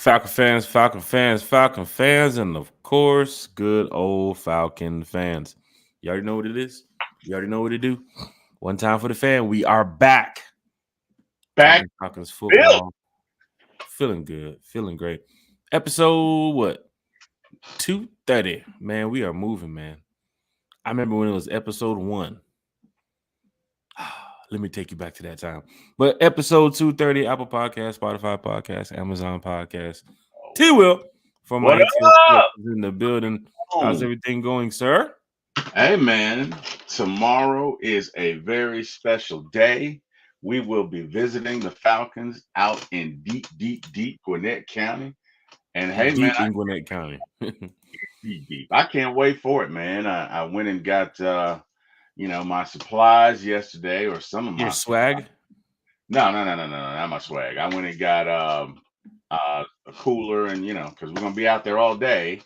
Falcon fans, and of course, good old Falcon fans. You already know what it is. You already know what to do. One time for the fan. We are back. Back Talking Falcons Bill. football. Feeling good. Feeling great. Episode what? 230. Man, we are moving, man. I remember when it was episode 1. Let me take you back to that time. But episode 230, Apple Podcast, Spotify Podcast, Amazon Podcast. T Will for my What ATFTF up? is in the building. How's everything going, sir? Hey man, tomorrow is a very special day. We will be visiting the Falcons out in deep Gwinnett County. And hey man, Deep in Gwinnett County. deep. I can't wait for it, man. I went and got my supplies yesterday, or some of Your my swag? no, not my swag. I went and got a cooler, and because we're gonna be out there all day.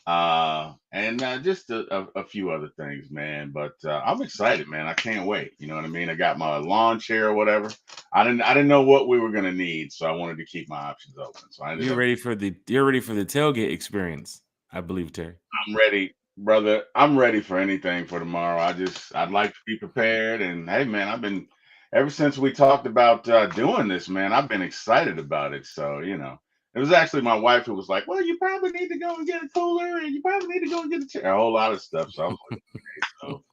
And just a few other things, man. But I'm excited, man. I can't wait. You know what I mean? I got my lawn chair or whatever. I didn't know what we were gonna need, so I wanted to keep my options open. So I ended You're up. ready for the tailgate experience, I believe, Terry. I'm ready, brother. I'm ready for anything for tomorrow. I'd like to be prepared. And hey, man, I've been ever since we talked about doing this, man. I've been excited about it. So it was actually my wife who was like, "Well, you probably need to go and get a cooler, and you probably need to go and get a chair, a whole lot of stuff." So I was like, okay, so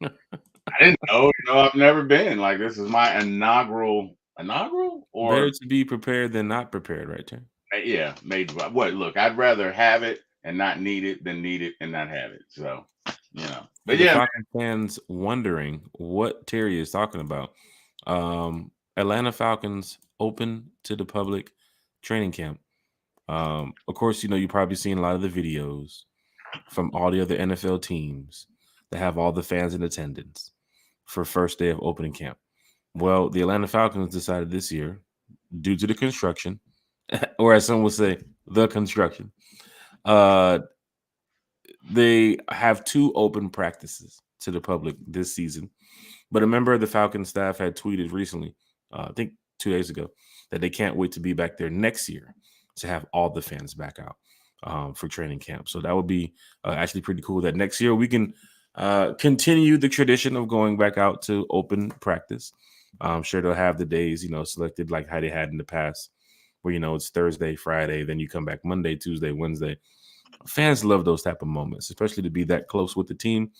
I didn't know. I've never been like this is my inaugural or Better to be prepared than not prepared, right, Terry? yeah, made what? Look, I'd rather have it and not need it than need it and not have it. So For but the yeah, Falcon fans wondering what Terry is talking about, Atlanta Falcons open to the public training camp. Of course, you've probably seen a lot of the videos from all the other NFL teams that have all the fans in attendance for first day of opening camp. Well, the Atlanta Falcons decided this year, due to the construction, or as some would say, the construction, uh, they have 2 open practices to the public this season. But a member of the Falcons staff had tweeted recently, I think 2 days ago, that they can't wait to be back there next year to have all the fans back out for training camp. So that would be actually pretty cool that next year we can continue the tradition of going back out to open practice. I'm sure they'll have the days, selected like how they had in the past, where, it's Thursday, Friday, then you come back Monday, Tuesday, Wednesday. Fans love those type of moments, especially to be that close with the team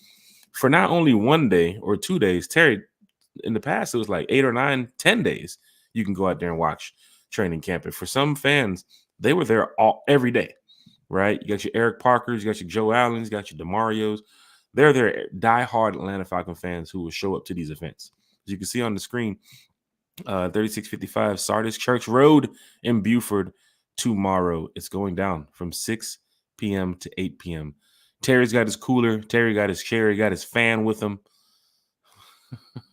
for not only 1 day or 2 days. Terry, in the past, it was like 8 or 9, 10 days. You can go out there and watch training camp. And for some fans, they were there every day, right? You got your Eric Parkers, you got your Joe Allens, you got your DeMarios. They're there, diehard Atlanta Falcon fans who will show up to these events. As you can see on the screen, 3655 Sardis Church Road in Buford tomorrow. It's going down from 6 p.m. to 8 p.m. Terry's got his cooler. Terry got his chair. He got his fan with him.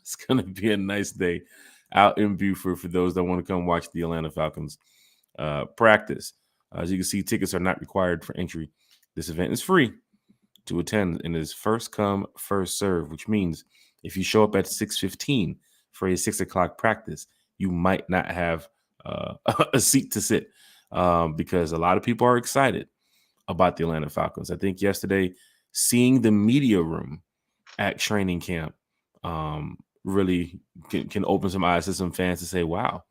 It's going to be a nice day out in Buford for those that want to come watch the Atlanta Falcons practice. As you can see, tickets are not required for entry. This event is free to attend and is first come, first serve, which means if you show up at 6:15 for a 6 o'clock practice, you might not have a seat to sit because a lot of people are excited about the Atlanta Falcons. I think yesterday, seeing the media room at training camp really can open some eyes to some fans to say, wow,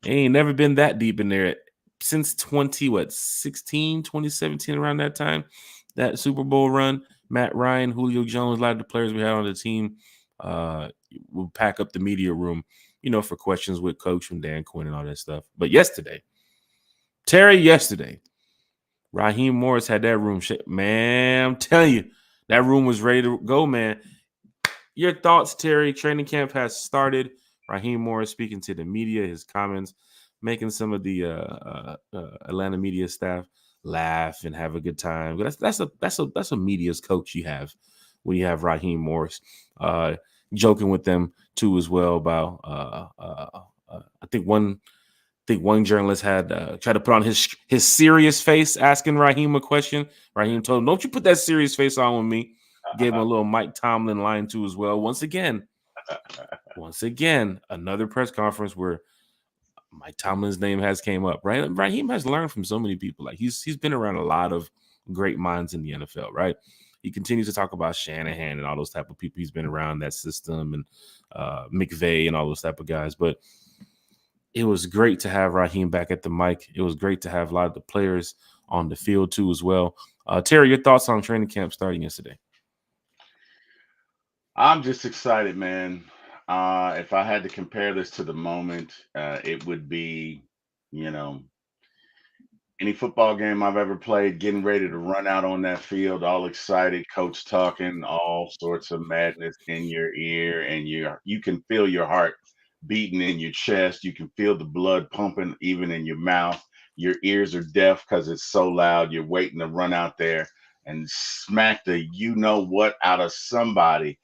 it ain't never been that deep in there since 2017, around that time, that Super Bowl run. Matt Ryan, Julio Jones, a lot of the players we had on the team will pack up the media room, for questions with Coach and Dan Quinn and all that stuff. But yesterday, Raheem Morris had that room shit. Man, I'm telling you, that room was ready to go, man. Your thoughts, Terry? Training camp has started. Raheem Morris speaking to the media, his comments, making some of the Atlanta media staff laugh and have a good time. But that's a media's coach you have when you have Raheem Morris joking with them too as well about I think one journalist had tried to put on his serious face asking Raheem a question. Raheem told him, "Don't you put that serious face on with me." Gave him a little Mike Tomlin line too as well. Once again, another press conference where Mike Tomlin's name has came up, right? Raheem has learned from so many people. Like he's been around a lot of great minds in the NFL, right? He continues to talk about Shanahan and all those type of people. He's been around that system and McVay and all those type of guys. But it was great to have Raheem back at the mic. It was great to have a lot of the players on the field too as well. Terry, your thoughts on training camp starting yesterday? I'm just excited, man. If I had to compare this to the moment, it would be, you know, any football game I've ever played, getting ready to run out on that field, all excited, coach talking, all sorts of madness in your ear, and you can feel your heart beating in your chest. You can feel the blood pumping even in your mouth. Your ears are deaf because it's so loud. You're waiting to run out there and smack the you know what out of somebody.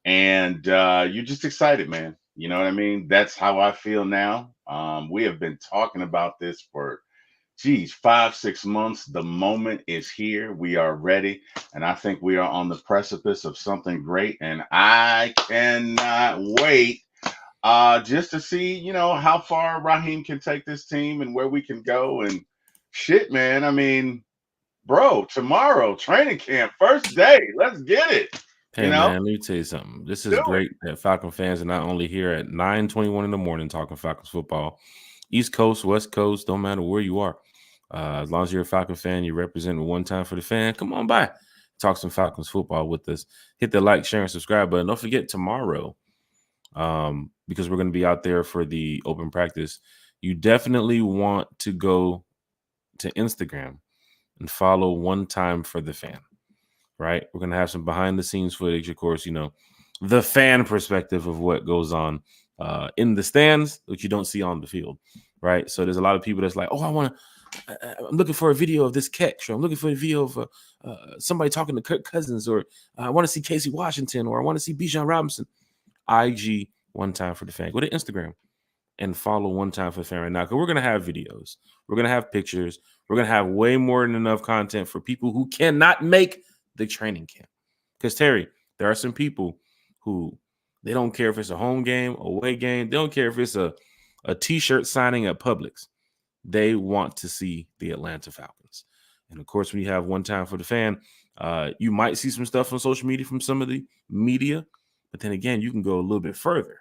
And you're just excited, man. You know what I mean? That's how I feel now. We have been talking about this for geez, 5, 6 months. The moment is here. We are ready. And I think we are on the precipice of something great. And I cannot wait just to see, how far Raheem can take this team and where we can go. And shit, man. I mean, bro, tomorrow, training camp, first day. Let's get it. Hey man, let me tell you something. This Do is it. great that Falcon fans are not only here at 9:21 in the morning talking Falcons football, East Coast, West Coast, don't matter where you are. As long as you're a Falcon fan, you represent one time for the fan. Come on by, talk some Falcons football with us. Hit the like, share, and subscribe button. Don't forget tomorrow, because we're going to be out there for the open practice. You definitely want to go to Instagram and follow One Time for the Fan. Right? We're gonna have some behind the scenes footage, of course. The fan perspective of what goes on in the stands, which you don't see on the field, right? So there's a lot of people that's like, oh, I'm looking for a video of this catch, or I'm looking for a video of somebody talking to Kirk Cousins, or I want to see Casey Washington, or I want to see Bijan Robinson. IG One Time for the Fan. Go to Instagram and follow One Time for the Fan right now, because we're gonna have videos, we're gonna have pictures, we're gonna have way more than enough content for people who cannot make the training camp. Because Terry, there are some people who they don't care if it's a home game, away game, they don't care if it's a t-shirt signing at Publix. They want to see the Atlanta Falcons. And of course, when you have One Time for the Fan, you might see some stuff on social media from some of the media, but then again, you can go a little bit further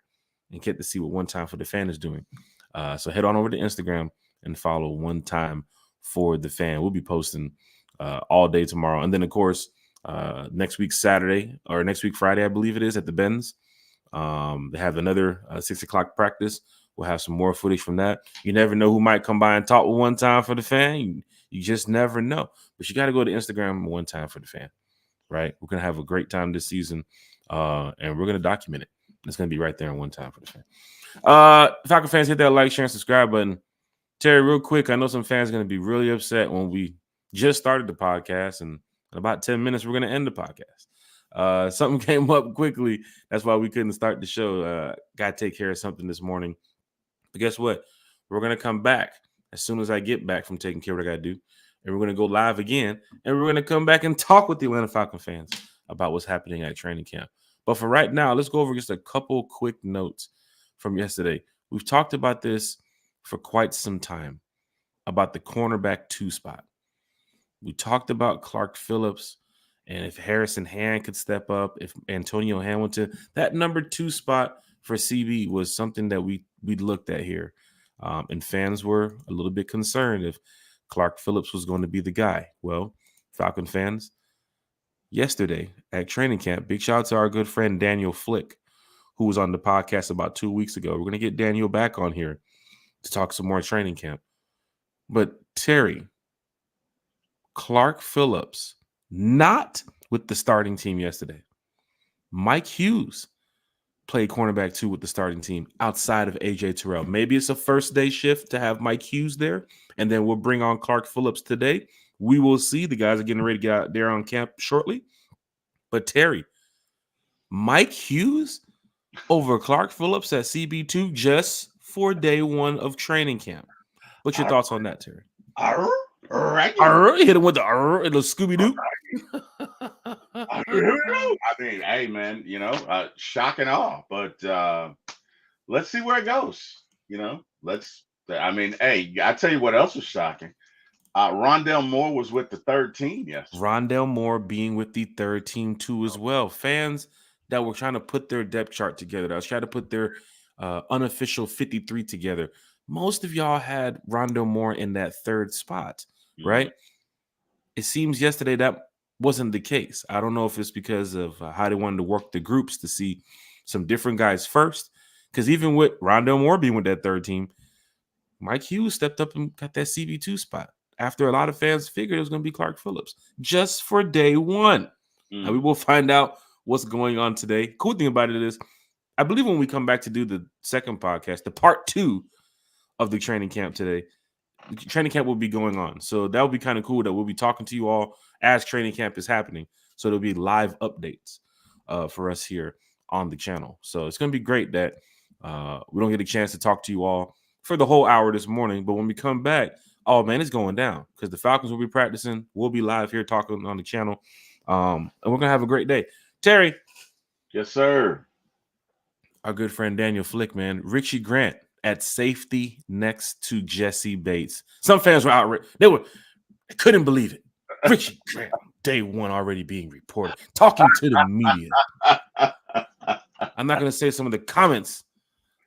and get to see what One Time for the Fan is doing. So head on over to Instagram and follow One Time for the Fan. We'll be posting all day tomorrow. And then, of course, next week, Saturday, or next week, Friday, I believe it is, at the Benz. They have another 6 o'clock practice. We'll have some more footage from that. You never know who might come by and talk with One Time for the Fan. You just never know. But you got to go to Instagram One Time for the Fan, right? We're going to have a great time this season, and we're going to document it. It's going to be right there on One Time for the Fan. Falcon fans, hit that like, share, and subscribe button. Terry, real quick, I know some fans are going to be really upset when we just started the podcast, and in about 10 minutes, we're going to end the podcast. Something came up quickly. That's why we couldn't start the show. Got to take care of something this morning. But guess what? We're going to come back as soon as I get back from taking care of what I got to do. And we're going to go live again. And we're going to come back and talk with the Atlanta Falcon fans about what's happening at training camp. But for right now, let's go over just a couple quick notes from yesterday. We've talked about this for quite some time, about the cornerback 2 spot. We talked about Clark Phillips, and if Harrison Hand could step up, if Antonio Hamilton, that number 2 spot for CB was something that we looked at here. And fans were a little bit concerned if Clark Phillips was going to be the guy. Well, Falcon fans, yesterday at training camp, big shout out to our good friend Daniel Flick, who was on the podcast about 2 weeks ago. We're going to get Daniel back on here to talk some more training camp. But Terry, Clark Phillips, not with the starting team yesterday. Mike Hughes played cornerback 2 with the starting team outside of AJ Terrell. Maybe it's a first day shift to have Mike Hughes there, and then we'll bring on Clark Phillips today. We will see. The guys are getting ready to get out there on camp shortly. But Terry, Mike Hughes over Clark Phillips at CB2 just for day 1 of training camp. What's your thoughts on that, Terry? Hit him with the Scooby-Doo. I mean, hey, man, shock and awe. But let's see where it goes. Let's I mean, hey, I tell you what else was shocking. Rondell Moore was with the third team yesterday. Rondell Moore being with the third team too as well. Fans that were trying to put their depth chart together, that was trying to put their unofficial 53 together. Most of y'all had Rondell Moore in that third spot, Mhm. right? It seems yesterday that wasn't the case. I don't know if it's because of how they wanted to work the groups to see some different guys first. Because even with Rondell Moore being with that third team, Mike Hughes stepped up and got that CB2 spot after a lot of fans figured it was going to be Clark Phillips just for day one. Now we Mm. will find out what's going on today. Cool thing about it is, I believe when we come back to do the second podcast, the part 2 of the training camp today, the training camp will be going on. So that will be kind of cool that we'll be talking to you all as training camp is happening. So there'll be live updates for us here on the channel. So it's going to be great that we don't get a chance to talk to you all for the whole hour this morning. But when we come back, oh man, it's going down because the Falcons will be practicing. We'll be live here talking on the channel. And we're going to have a great day. Terry. Yes, sir. Our good friend Daniel Flick, man. Richie Grant at safety next to Jesse Bates. Some fans were outraged. They couldn't believe it. Richie Grant, day one already being reported, talking to the media. I'm not going to say some of the comments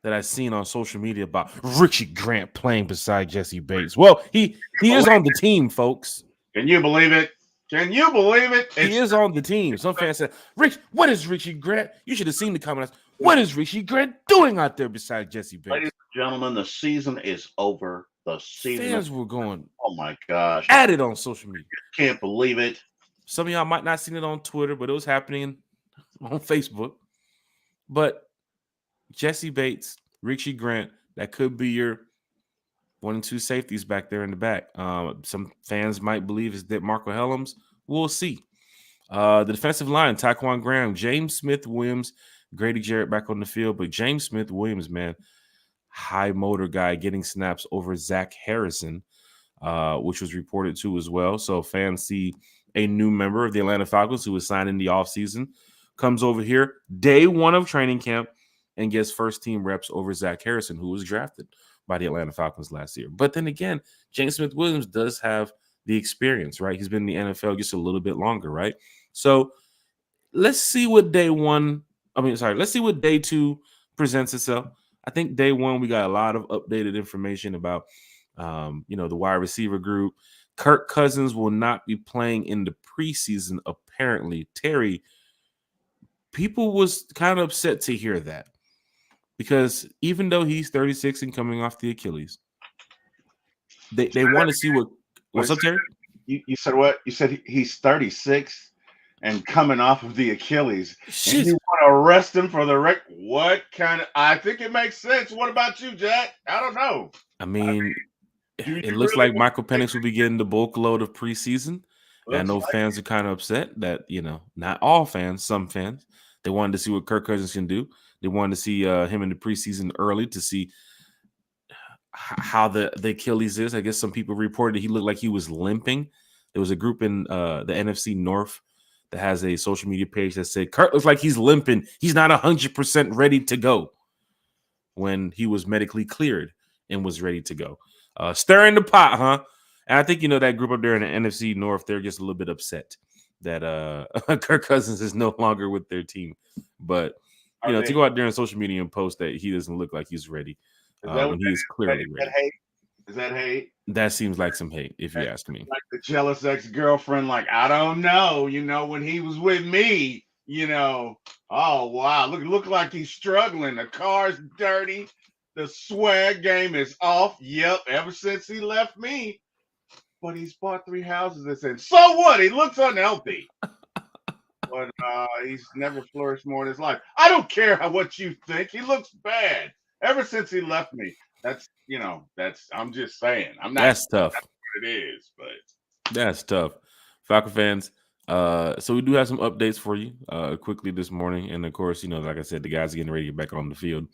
that I've seen on social media about Richie Grant playing beside Jesse Bates. Well, he is on the team, folks. Can you believe it? Can you believe it? He is on the team. Some fans said, Rich, what is Richie Grant? You should have seen the comments. What is Richie Grant doing out there beside Jesse Bates? Ladies and gentlemen, the season is over. The season Fans were going, oh my gosh, at it on social media. Can't believe it. Some of y'all might not have seen it on Twitter, but it was happening on Facebook. But Jesse Bates, Richie Grant, that could be your 1 and 2 safeties back there in the back. Some fans might believe it's that Marco Helms. We'll see. The defensive line, Taquan Graham, James Smith-Williams, Grady Jarrett back on the field. But James Smith-Williams, man, high motor guy getting snaps over Zach Harrison, which was reported to as well. So fans see a new member of the Atlanta Falcons who was signed in the offseason, comes over here day one of training camp and gets first team reps over Zach Harrison, who was drafted by the Atlanta Falcons last year. But then again, James Smith-Williams does have the experience, right? He's been in the NFL just a little bit longer, right? So let's see what let's see what day 2 presents itself. I think day 1, we got a lot of updated information about, the wide receiver group. Kirk Cousins will not be playing in the preseason, apparently. Terry, people was kind of upset to hear that because even though he's 36 and coming off the Achilles, they want to see what's up, Terry? You said what? You said he's 36 and coming off of the Achilles. Shit. And you want to arrest him for the wreck? What kind of? I think it makes sense. What about you, Jack? I don't know. I mean it looks really like Michael Penix will be getting the bulk load of preseason. And I know like fans are kind of upset that, not all fans, some fans, they wanted to see what Kirk Cousins can do. They wanted to see him in the preseason early to see how the Achilles is. I guess some people reported he looked like he was limping. There was a group in the NFC North that has a social media page that said, Kirk looks like he's limping. He's not 100% ready to go, when he was medically cleared and was ready to go. Stirring the pot, huh? And I think, that group up there in the NFC North, they're just a little bit upset that Kirk Cousins is no longer with their team. But, to go out there on social media and post that he doesn't look like he's ready when he is clearly ready. Hate? Is that hate? That seems like some hate, if you ask me. Like the jealous ex-girlfriend, like, I don't know, when he was with me, oh, wow, look like he's struggling. The car's dirty. The swag game is off. Yep, ever since he left me. But he's bought 3 houses and said, so what? He looks unhealthy. But he's never flourished more in his life. I don't care what you think. He looks bad. Ever since he left me. That's I'm just saying. I'm not. That's tough. That's what it is, but that's tough. Falcon fans. So we do have some updates for you quickly this morning. And of course, like I said, the guys are getting ready to get back on the field.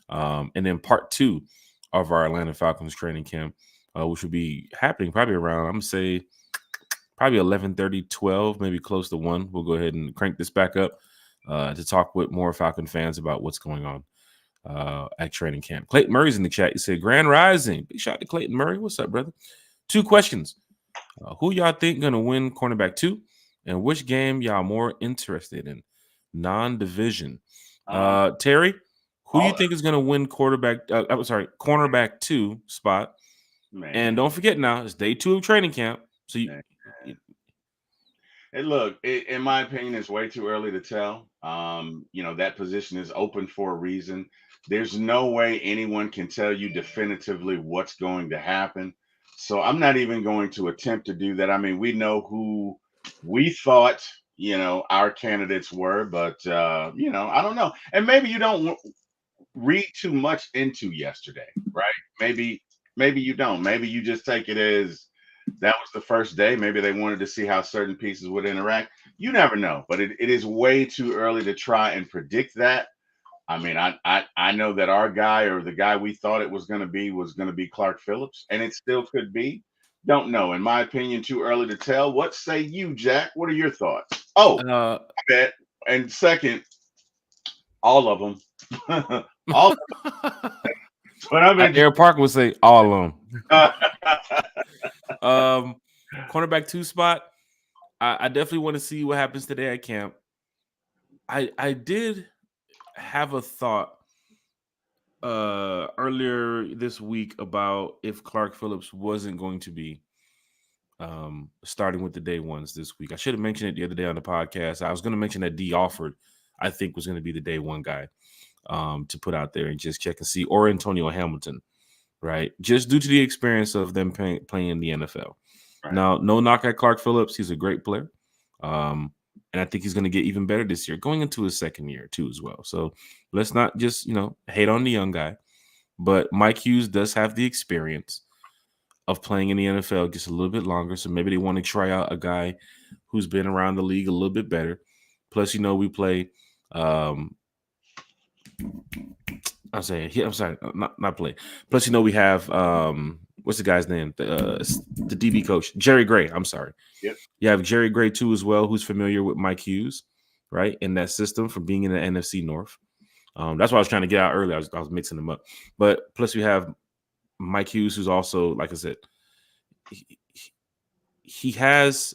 And then part 2 of our Atlanta Falcons training camp, which will be happening probably around, I'm going to say, probably 11:30, 12, maybe close to 1. We'll go ahead and crank this back up to talk with more Falcon fans about what's going on at training camp. Clayton Murray's in the chat. He said, Grand Rising. Big shout out to Clayton Murray. What's up, brother? 2 questions. Who y'all think going to win cornerback 2? And which game y'all more interested in? Non-division. Terry, who do you think is going to win cornerback 2 spot? Man. And don't forget now, it's day 2 of training camp. So look, in my opinion, it's way too early to tell. That position is open for a reason. There's no way anyone can tell you definitively what's going to happen. So I'm not even going to attempt to do that. I mean, we know who we thought, our candidates were, but, I don't know. And maybe you don't read too much into yesterday, right? Maybe you don't. Maybe you just take it as that was the first day. Maybe they wanted to see how certain pieces would interact. You never know, but it is way too early to try and predict that. I mean, I know that our guy or the guy we thought it was going to be Clark Phillips, and it still could be. Don't know. In my opinion, too early to tell. What say you, Jack? What are your thoughts? Oh, I bet. And second, all of them. All of them. Eric Parker would say all of them. Cornerback 2 spot. I definitely want to see what happens today at camp. I did have a thought earlier this week about if Clark Phillips wasn't going to be starting with the day ones this week. I should have mentioned it the other day on the podcast. I was going to mention that D. Alford, I think, was going to be the day one guy to put out there and just check and see, or Antonio Hamilton, right? Just due to the experience of them playing in the NFL. Right. Now, no knock at Clark Phillips. He's a great player. And I think he's going to get even better this year, going into his second year too as well. So let's not just, hate on the young guy. But Mike Hughes does have the experience of playing in the NFL just a little bit longer. So maybe they want to try out a guy who's been around the league a little bit better. Plus, we play I'm sorry, not play. Plus, we have what's the guy's name? The DB coach, Jerry Gray. I'm sorry. Yep. You have Jerry Gray too as well, who's familiar with Mike Hughes, right? In that system from being in the NFC North. That's why I was trying to get out early. I was mixing them up. But plus we have Mike Hughes, who's also, like I said, he has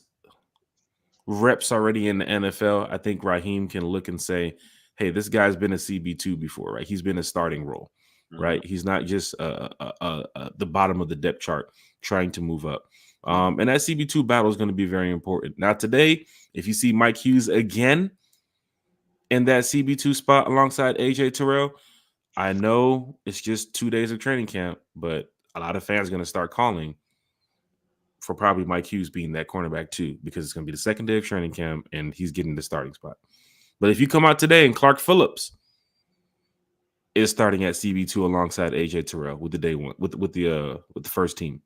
reps already in the NFL. I think Raheem can look and say, hey, this guy's been a CB2 before, right? He's been a starting role, right? He's not just the bottom of the depth chart trying to move up. And that CB2 battle is going to be very important. Now, today, if you see Mike Hughes again in that CB2 spot alongside AJ Terrell, I know it's just 2 days of training camp, but a lot of fans are going to start calling for probably Mike Hughes being that cornerback too, because it's going to be the second day of training camp and he's getting the starting spot. But if you come out today and Clark Phillips is starting at CB2 alongside AJ Terrell with the day one, with the first team,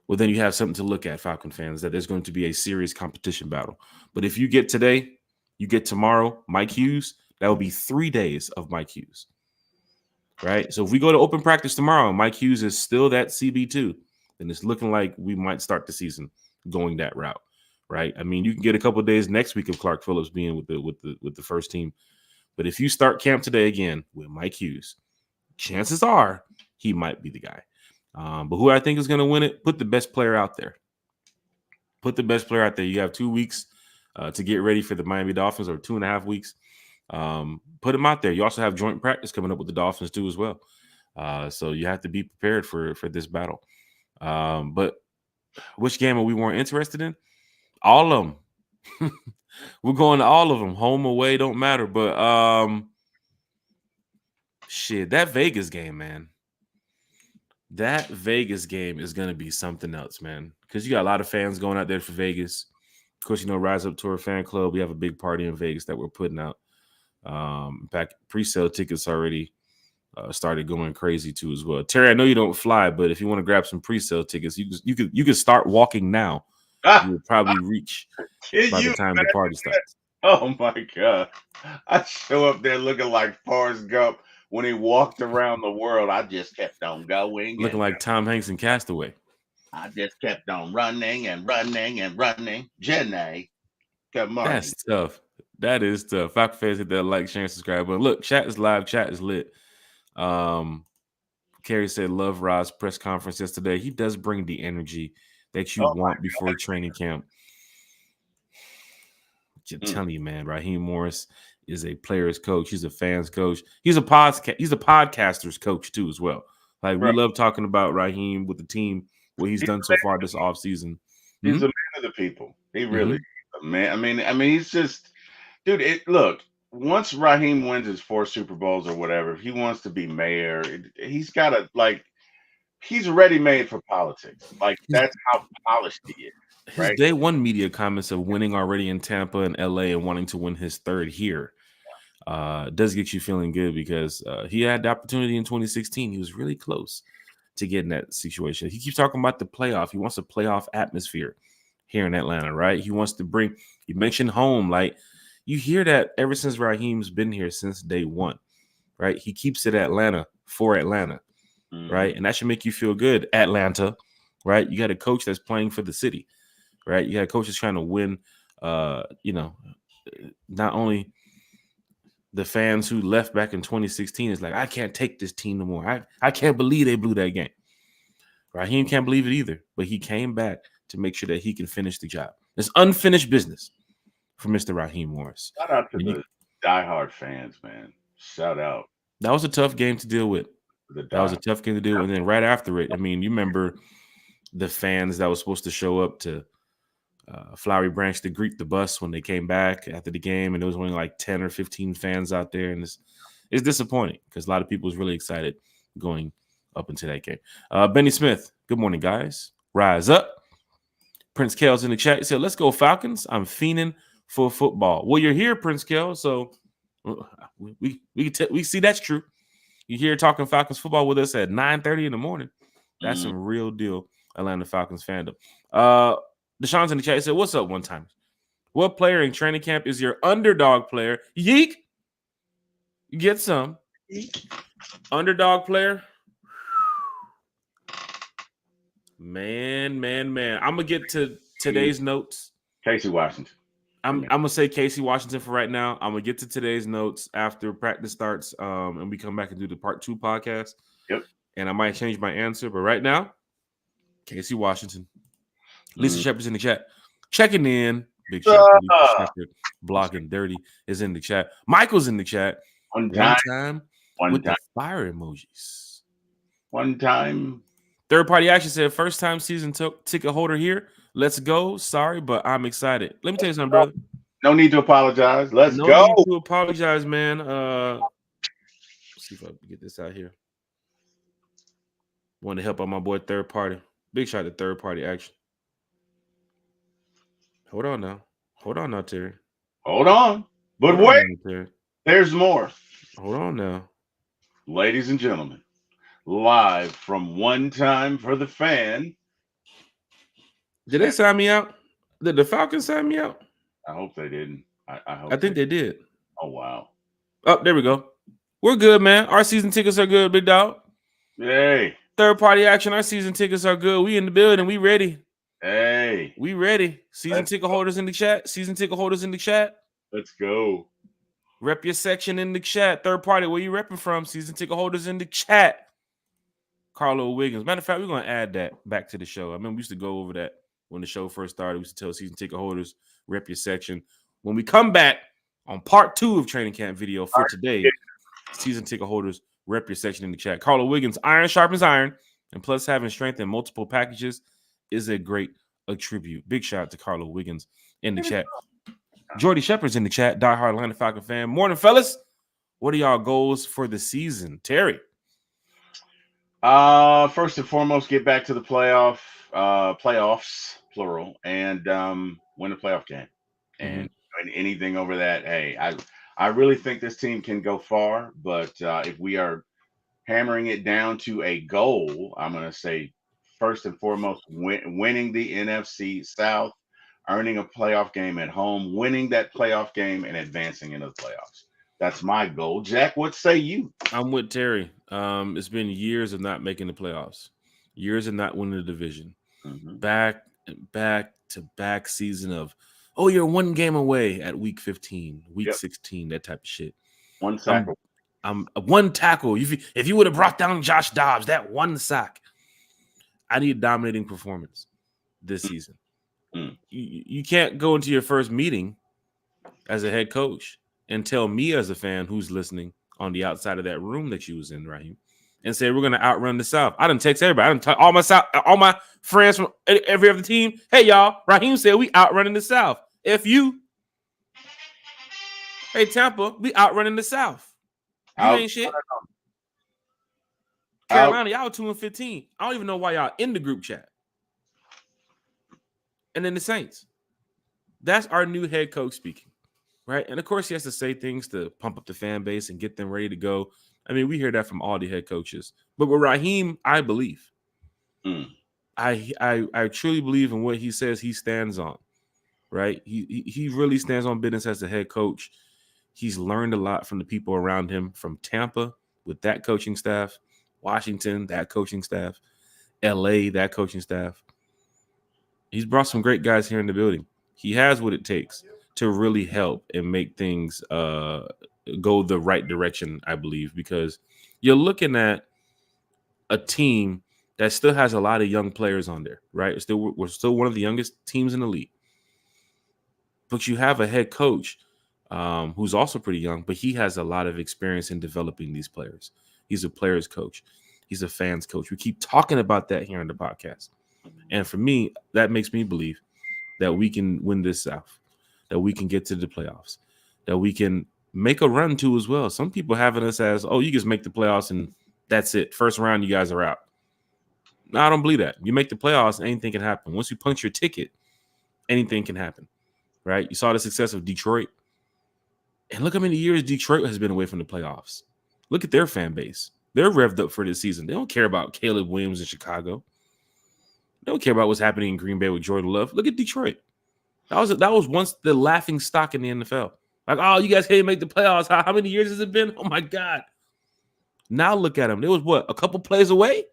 well, then you have something to look at, Falcon fans, that there's going to be a serious competition battle. But if you get today, you get tomorrow, Mike Hughes, that will be 3 days of Mike Hughes, right? So if we go to open practice tomorrow and Mike Hughes is still that CB2, then it's looking like we might start the season going that route, right? I mean, you can get a couple of days next week of Clark Phillips being with the first team. But if you start camp today again with Mike Hughes, chances are he might be the guy. But who I think is going to win it, put the best player out there. Put the best player out there. You have 2 weeks to get ready for the Miami Dolphins, or 2.5 weeks. Put him out there. You also have joint practice coming up with the Dolphins too as well. So you have to be prepared for this battle. But which game are we more interested in? All of them. We're going to all of them. Home, away, don't matter. But shit, that Vegas game, man. That Vegas game is going to be something else, man. Because you got a lot of fans going out there for Vegas. Of course, Rise Up Tour fan club. We have a big party in Vegas that we're putting out. In fact, pre-sale tickets already started going crazy too as well. Terry, I know you don't fly, but if you want to grab some pre-sale tickets, you could start walking now. You would probably reach by the time the party starts. Oh my God. I show up there looking like Forrest Gump when he walked around the world. I just kept on going. Looking like Tom Hanks in Castaway. I just kept on running and running and running. Jenny, good morning. That's tough. That is tough. Falcon fans hit that like, share, and subscribe. But look, chat is live. Chat is lit. Kerry said, "Love Rod's press conference yesterday. He does bring the energy that you Oh want before training camp." I'm mm, telling you, man, Raheem Morris is a player's coach. He's a fans coach. He's a podcaster's coach too, as well. Like bro, we love talking about Raheem with the team, what he's he's done a so man, far this offseason. he's Mm-hmm. a man of the people. He really Mm-hmm. is a man. I mean, he's just, dude. Look. Once Raheem wins his 4 Super Bowls or whatever, if he wants to be mayor, he's got to like. He's ready made for politics. Like His, that's how polished he is, his right? day one media comments of winning already in Tampa and LA and wanting to win his third here does get you feeling good because he had the opportunity in 2016. He was really close to getting that situation. He keeps talking about the playoff. He wants a playoff atmosphere here in Atlanta, right? He wants to bring, you mentioned home. Like you hear that ever since Raheem's been here since day one, right? He keeps it Atlanta for Atlanta, Hmm. right? And that should make you feel good, Atlanta, right? You got a coach that's playing for the city, right? You got a coach that's trying to win, not only the fans who left back in 2016 is like, I can't take this team no more. I can't believe they blew that game. Raheem can't believe it either, but he came back to make sure that he can finish the job. It's unfinished business for Mr. Raheem Morris. Shout out to And the diehard fans, man. Shout out that was a tough game to deal with. to the That was a die. tough game to do. And then right after it, I mean, you remember the fans that was supposed to show up to Flowery Branch to greet the bus when they came back after the game, and there was only like 10 or 15 fans out there, and it's disappointing because a lot of people was really excited going up into that game. Benny Smith, good morning, guys. Rise up. Prince Kel's in the chat. He said, "Let's go Falcons. I'm fiending for football." Well, you're here, Prince Kel, so we see that's true. You're here talking Falcons football with us at 9:30 in the morning. That's Mm. some real deal Atlanta Falcons fandom. Uh, Deshaun's in the chat. He said, "What's up, one time? What player in training camp is your underdog player?" Yeek. You get some underdog player. Man. I'm gonna get to today's notes. Casey Washington. I'm Give me. I'm gonna say Casey Washington for right now. I'm gonna get to today's notes after practice starts, and we come back and do the part 2 podcast. Yep. And I might change my answer, but right now, Casey Washington. Lisa Mm. Shepard's in the chat. Checking in. Big shout out to Lisa Ah, Shepard. Blocking Dirty is in the chat. Michael's in the chat. one One time, time one with the time, fire emojis. one time. Third party action said, first time season ticket holder here. Let's go. Sorry, but I'm excited. Let me tell you something, brother. No need to apologize. Let's No go. need to apologize, man. Let's see if I can get this out here. Want to help out my boy third party. Big shout to third party action. Hold on now, Terry. Hold on. But Hold on wait, now, Terry. there's more. Hold on now. Ladies and gentlemen, live from One Time for the Fan. Did they sign me out? Did the Falcons sign me out? I hope they didn't. I I hope think they did. Oh, wow. Oh, there we go. We're good, man. Our season tickets are good, big dog. Hey. Third party action. Our season tickets are good. We in the building. We ready. Hey. We ready. Season Let's ticket holders in the chat. Season ticket holders in the chat. Let's go. Rep your section in the chat. Third party, where you repping from? Season ticket holders in the chat. Carlo Wiggins. Matter of fact, we're going to add that back to the show. I mean, we used to go over that when the show first started. We used to tell season ticket holders, rep your section. When we come back on part 2 of training camp video for today, season ticket holders, rep your section in the chat. Carlo Wiggins, iron sharpens iron, and plus having strength in multiple packages is a great attribute. Big shout out to Carlo Wiggins in the chat. Jordy Shepard's in the chat, diehard Atlanta Falcon fan. Morning, fellas. What are y'all goals for the season? Terry. First and foremost, get back to the playoffs, plural, and win a playoff game. And anything over that, hey, I really think this team can go far, but if we are hammering it down to a goal, I'm going to say first and foremost, winning the NFC South, earning a playoff game at home, winning that playoff game, and advancing into the playoffs. That's my goal. Jack, what say you? I'm with Terry. It's been years of not making the playoffs, years of not winning the division. Mm-hmm. Back to back season of, Oh, you're one game away at week 15, week Yep. 16, that type of shit. One sack. I'm one tackle. If you would have brought down Josh Dobbs, that one sack. I need a dominating performance this season. You can't go into your first meeting as a head coach and tell me as a fan who's listening on the outside of that room that you was in, Raheem, and say we're gonna outrun the South. I done text everybody. I done all my friends from every other team. Hey y'all, Raheem said we outrunning the South. If you, hey Tampa, we outrunning the South. You ain't shit. Carolina, y'all 2-15. I don't even know why y'all in the group chat. And then the Saints. That's our new head coach speaking, right? And of course, he has to say things to pump up the fan base and get them ready to go. I mean, we hear that from all the head coaches. But with Raheem, I believe. I truly believe in what he says he stands on, right? He really stands on business as a head coach. He's learned a lot from the people around him, from Tampa with that coaching staff, Washington, that coaching staff, LA, that coaching staff. He's brought some great guys here in the building. He has what it takes to really help and make things go the right direction, I believe, because you're looking at a team that still has a lot of young players on there, right? We're still one of the youngest teams in the league. But you have a head coach who's also pretty young, but he has a lot of experience in developing these players. He's a player's coach. He's a fans coach. We keep talking about that here on the podcast. And for me, that makes me believe that we can win this South, that we can get to the playoffs, that we can make a run to as well. Some people having us as, oh, you just make the playoffs and that's it. First round, you guys are out. No, I don't believe that. You make the playoffs, anything can happen. Once you punch your ticket, anything can happen, right? You saw the success of Detroit. And look how many years Detroit has been away from the playoffs. Look at their fan base. They're revved up for this season. They don't care about Caleb Williams in Chicago. They don't care about what's happening in Green Bay with Jordan Love. Look at Detroit. That was once the laughing stock in the NFL. Like, oh, you guys can't make the playoffs. How many years has it been? Oh, my God. Now look at them. There was, what, a couple plays away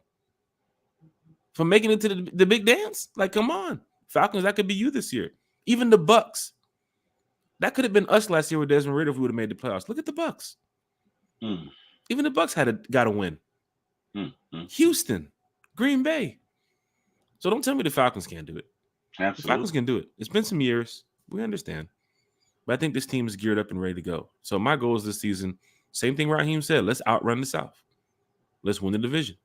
from making it to the big dance? Like, come on. Falcons, that could be you this year. Even the Bucks. That could have been us last year with Desmond Ridder if we would have made the playoffs. Look at the Bucks. Even the Bucks got a win. Houston, Green Bay. So don't tell me the Falcons can't do it. Absolutely. The Falcons can do it. It's been some years. We understand. But I think this team is geared up and ready to go. So my goal is this season, same thing Raheem said, let's outrun the South. Let's win the division.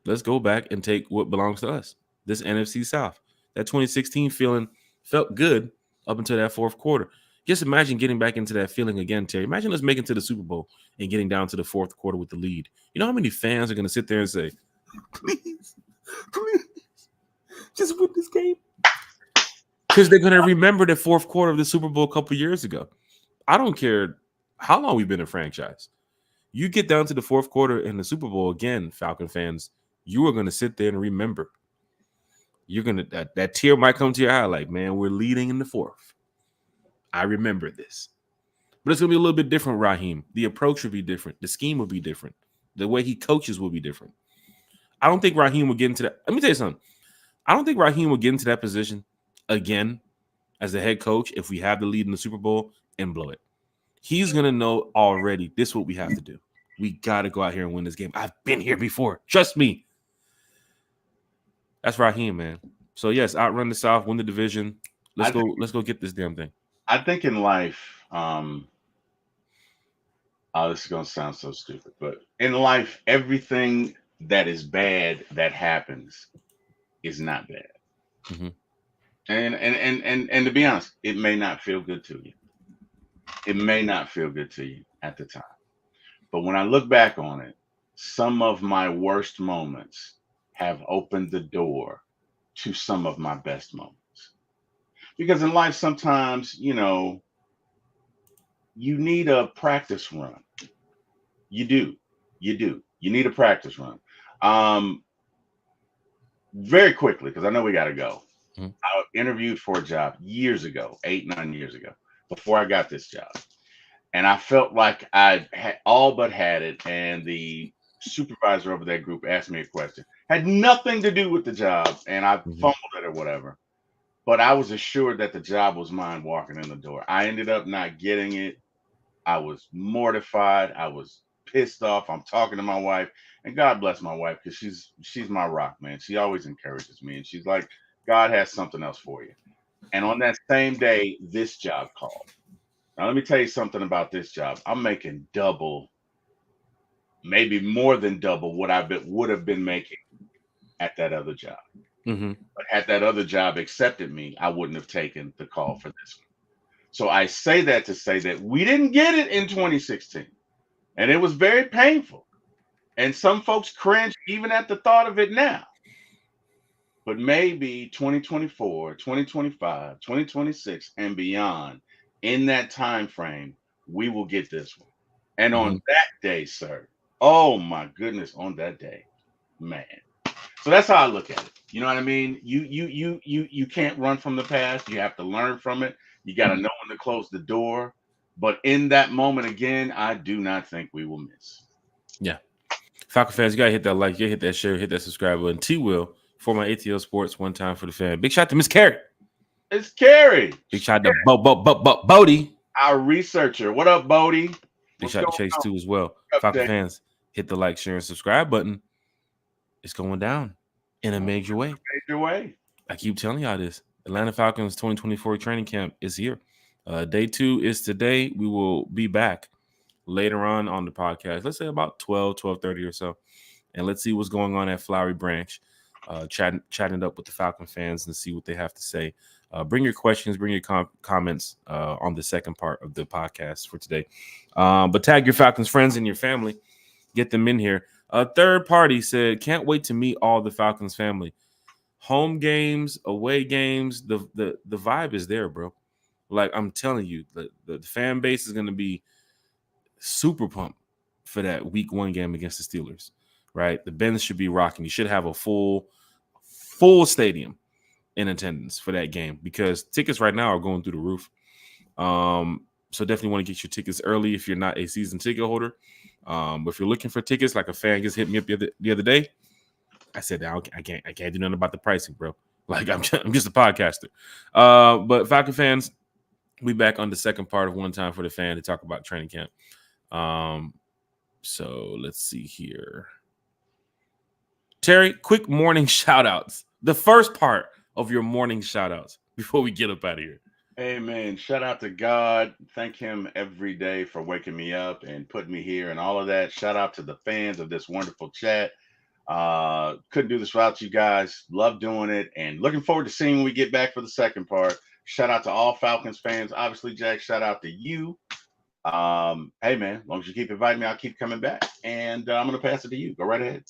Let's go back and take what belongs to us, this NFC South. That 2016 feeling felt good up until that fourth quarter. Just imagine getting back into that feeling again, Terry. Imagine us making it to the Super Bowl and getting down to the fourth quarter with the lead. You know how many fans are going to sit there and say, please, just win this game? Because they're going to remember the fourth quarter of the Super Bowl a couple years ago. I don't care how long we've been a franchise. You get down to the fourth quarter in the Super Bowl again, Falcon fans, you are going to sit there and remember. You're going to that tear might come to your eye like, man, we're leading in the fourth. I remember this. But it's going to be a little bit different, Raheem. The approach will be different. The scheme will be different. The way he coaches will be different. I don't think Raheem will get into that. Let me tell you something. I don't think Raheem will get into that position again as the head coach if we have the lead in the Super Bowl and blow it. He's going to know already this is what we have to do. We got to go out here and win this game. I've been here before. Trust me. That's Raheem, man. So, yes, outrun the South, win the division. Let's go get this damn thing. I think in life, this is going to sound so stupid, but in life, everything that is bad that happens is not bad. Mm-hmm. And to be honest, it may not feel good to you. It may not feel good to you at the time. But when I look back on it, some of my worst moments have opened the door to some of my best moments. Because in life, sometimes, you need a practice run. You do. You need a practice run. Very quickly, because I know we got to go. Mm-hmm. I interviewed for a job years ago, 8-9 years ago, before I got this job. And I felt like I had all but had it. And the supervisor over that group asked me a question. Had nothing to do with the job. And I fumbled it or whatever. but I was assured that the job was mine walking in the door. I ended up not getting it. I was mortified. I was pissed off. I'm talking to my wife, and God bless my wife because she's my rock, man. She always encourages me, and she's like, God has something else for you. And on that same day, this job called. Now, let me tell you something about this job. I'm making double, maybe more than double what would have been making at that other job. Mm-hmm. But had that other job accepted me, I wouldn't have taken the call for this one. So I say that to say that we didn't get it in 2016, and it was very painful. And some folks cringe even at the thought of it now. But maybe 2024, 2025, 2026, and beyond, in that time frame, we will get this one. And Mm-hmm. on that day, sir, oh my goodness, on that day, man. So that's how I look at it. You know what I mean? You can't run from the past. You have to learn from it. You got to know when to close the door. But in that moment again, I do not think we will miss. Yeah. Falcon fans, you gotta hit that like, you gotta hit that share, hit that subscribe button. T Will for my ATL Sports one time for the fan. Big shout out to Miss Carrie. It's Carrie. Big shout out to Bodie. Our researcher. What up, Bodie? Big What's shout out to going Chase on? too as well. Up Falcon there? fans, hit the like, share, and subscribe button. It's going down in a major way. Major way. I keep telling y'all this. Atlanta Falcons 2024 training camp is here. Day 2 is today. We will be back later on the podcast. Let's say about 12:30 or so. And let's see what's going on at Flowery Branch. Chatting it up with the Falcon fans and see what they have to say. Bring your questions, bring your comments on the second part of the podcast for today. But tag your Falcons friends and your family. Get them in here. A third party said, can't wait to meet all the Falcons family. Home games, away games, the vibe is there, bro. Like I'm telling you, the fan base is going to be super pumped for that week 1 game against the Steelers, right? The Benz should be rocking. You should have a full stadium in attendance for that game because tickets right now are going through the roof. So definitely want to get your tickets early if you're not a season ticket holder. But if you're looking for tickets, like a fan just hit me up the other day, I said, I can't do nothing about the pricing, bro. Like I'm just a podcaster. But Falcon fans, we back on the second part of One Time for the Fan to talk about training camp. So let's see here. Terry, quick morning shout outs. The first part of your morning shout outs before we get up out of here. Amen. Shout out to God. Thank him every day for waking me up and putting me here and all of that. Shout out to the fans of this wonderful chat. Couldn't do this without you guys. Love doing it and looking forward to seeing when we get back for the second part. Shout out to all Falcons fans. Obviously, Jack, shout out to you. Hey man, as long as you keep inviting me, I'll keep coming back. And I'm gonna pass it to you. Go right ahead.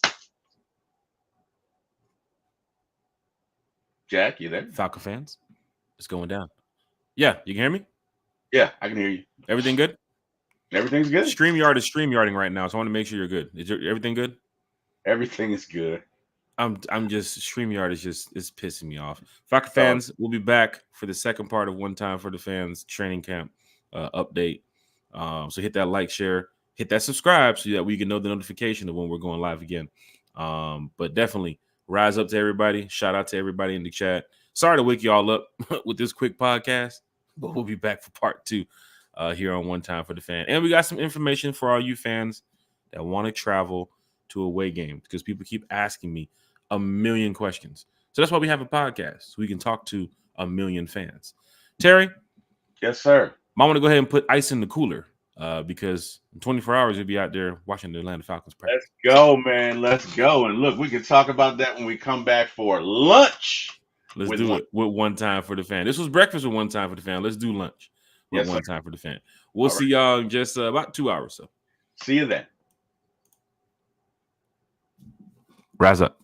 Jack, you there? Falcon fans, it's going down. Yeah, you can hear me? Yeah, I can hear you. Everything good? Everything's good. StreamYard is StreamYarding right now, so I want to make sure you're good. Is everything good? Everything is good. I'm just StreamYard is pissing me off. Falcon fans, we'll be back for the second part of One Time for the Fans training camp update. So hit that like, share, hit that subscribe so that we can know the notification of when we're going live again. But definitely rise up to everybody. Shout out to everybody in the chat. Sorry to wake you all up with this quick podcast, but we'll be back for part 2 here on One Time for the Fan. And we got some information for all you fans that want to travel to away games because people keep asking me a million questions. So that's why we have a podcast, so we can talk to a million fans. Terry? Yes, sir. I want to go ahead and put ice in the cooler because in 24 hours, you'll be out there watching the Atlanta Falcons practice. Let's go, man. Let's go. And look, we can talk about that when we come back for lunch. Let's do it with One Time for the Fan. This was breakfast with One Time for the Fan. Let's do lunch with One Time for the Fan. We'll see y'all in just about 2 hours. So see you then. Rise up.